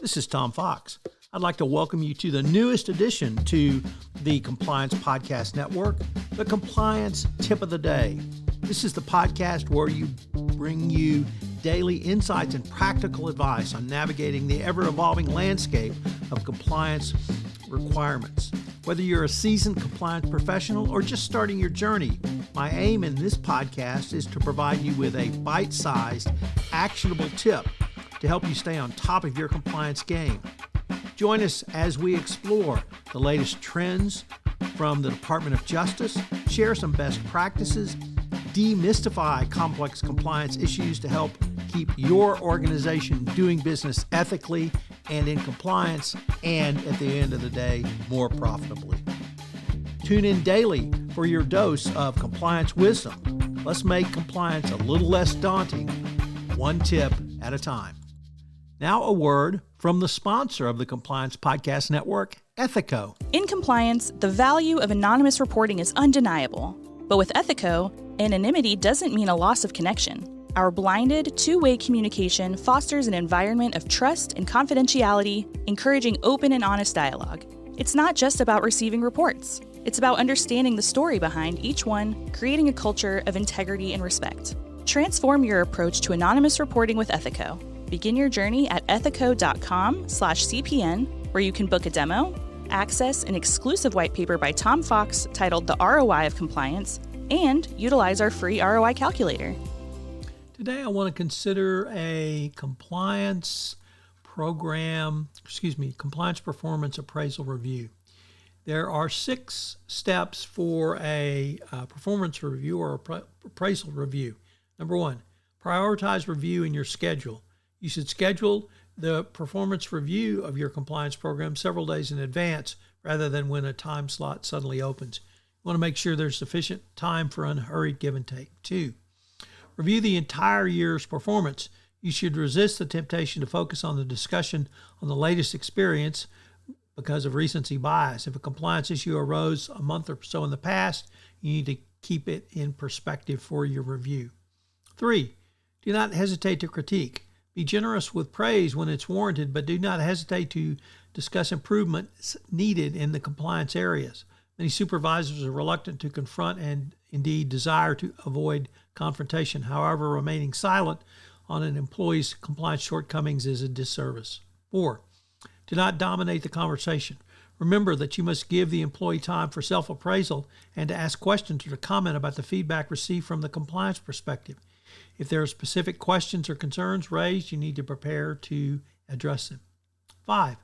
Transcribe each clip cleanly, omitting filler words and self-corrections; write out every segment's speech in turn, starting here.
This is Tom Fox. I'd like to welcome you to the newest addition to the Compliance Podcast Network, the Compliance Tip of the Day. This is the podcast where we bring you daily insights and practical advice on navigating the ever-evolving landscape of compliance requirements. Whether you're a seasoned compliance professional or just starting your journey, my aim in this podcast is to provide you with a bite-sized, actionable tip to help you stay on top of your compliance game. Join us as we explore the latest trends from the Department of Justice, share some best practices, demystify complex compliance issues to help keep your organization doing business ethically and in compliance, and at the end of the day, more profitably. Tune in daily for your dose of compliance wisdom. Let's make compliance a little less daunting, one tip at a time. Now a word from the sponsor of the Compliance Podcast Network, Ethico. In compliance, the value of anonymous reporting is undeniable. But with Ethico, anonymity doesn't mean a loss of connection. Our blinded, two-way communication fosters an environment of trust and confidentiality, encouraging open and honest dialogue. It's not just about receiving reports. It's about understanding the story behind each one, creating a culture of integrity and respect. Transform your approach to anonymous reporting with Ethico. Begin your journey at ethico.com/CPN, where you can book a demo, access an exclusive white paper by Tom Fox titled The ROI of Compliance, and utilize our free ROI calculator. Today I want to consider a compliance performance appraisal review. There are 6 steps for a performance review or appraisal review. Number 1, prioritize review in your schedule. You should schedule the performance review of your compliance program several days in advance rather than when a time slot suddenly opens. You want to make sure there's sufficient time for unhurried give and take. 2, review the entire year's performance. You should resist the temptation to focus on the discussion on the latest experience because of recency bias. If a compliance issue arose a month or so in the past, you need to keep it in perspective for your review. 3, do not hesitate to critique. Be generous with praise when it's warranted, but do not hesitate to discuss improvements needed in the compliance areas. Many supervisors are reluctant to confront and indeed desire to avoid confrontation. However, remaining silent on an employee's compliance shortcomings is a disservice. 4, do not dominate the conversation. Remember that you must give the employee time for self-appraisal and to ask questions or to comment about the feedback received from the compliance perspective. If there are specific questions or concerns raised, you need to prepare to address them. 5,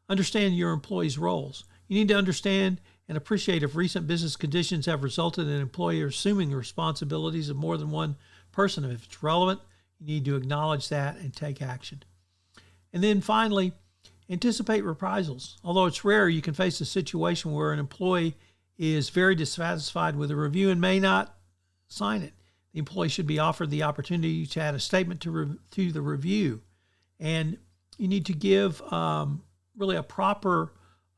understand your employees' roles. You need to understand and appreciate if recent business conditions have resulted in an employee assuming the responsibilities of more than one person. If it's relevant, you need to acknowledge that and take action. And then finally, anticipate reprisals. Although it's rare, you can face a situation where an employee is very dissatisfied with a review and may not sign it. The employee should be offered the opportunity to add a statement to the review. And you need to give really a proper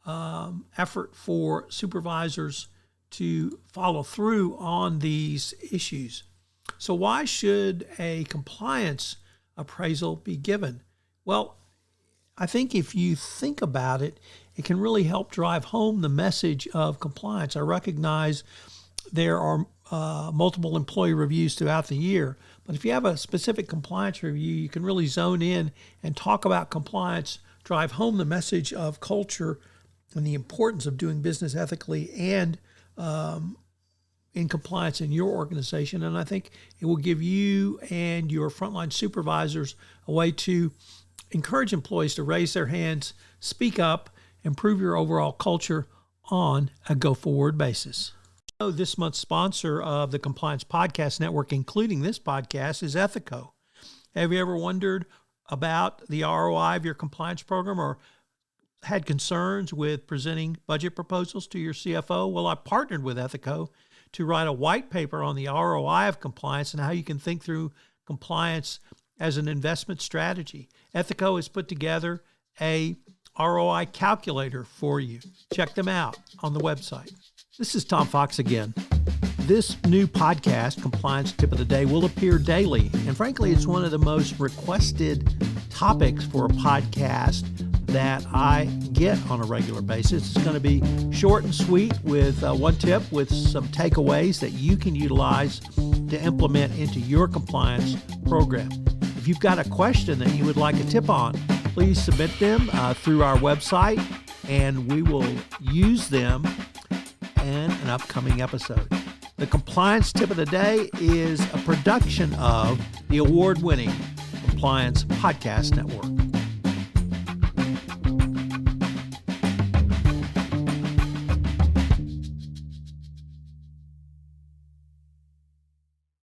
effort for supervisors to follow through on these issues. So why should a compliance appraisal be given? Well, I think if you think about it, it can really help drive home the message of compliance. I recognize there are multiple employee reviews throughout the year, but if you have a specific compliance review, you can really zone in and talk about compliance, drive home the message of culture and the importance of doing business ethically and in compliance in your organization. And I think it will give you and your frontline supervisors a way to encourage employees to raise their hands, speak up, improve your overall culture on a go-forward basis. This month's sponsor of the Compliance Podcast Network, including this podcast, is Ethico. Have you ever wondered about the ROI of your compliance program or had concerns with presenting budget proposals to your CFO? Well, I partnered with Ethico to write a white paper on the ROI of compliance and how you can think through compliance as an investment strategy. Ethico has put together a ROI calculator for you. Check them out on the website. This is Tom Fox again. This new podcast, Compliance Tip of the Day, will appear daily. And frankly, it's one of the most requested topics for a podcast that I get on a regular basis. It's going to be short and sweet with one tip with some takeaways that you can utilize to implement into your compliance program. If you've got a question that you would like a tip on, please submit them through our website, and we will use them in an upcoming episode. The compliance tip of the day is a production of the award-winning Compliance Podcast Network.